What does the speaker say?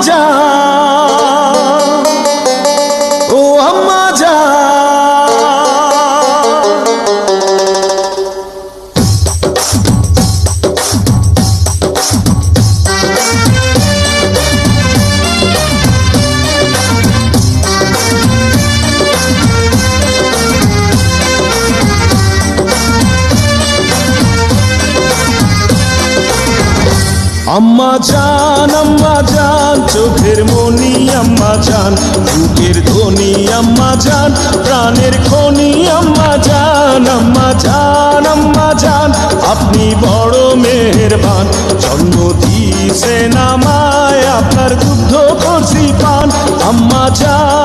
জান, ও আম্মা জান। আম্মা জান, চোখের মনি আম্মা জান, বুকের ধ্বনি আম্মা জান, প্রাণের খনি আম্মা জান। আম্মা জান, আম্মা জান, আপনি বড় মেহেরবান, জন্ম দিয়েছেন আমায়, আপনার দুগ্ধ কচি পান। আম্মা জান,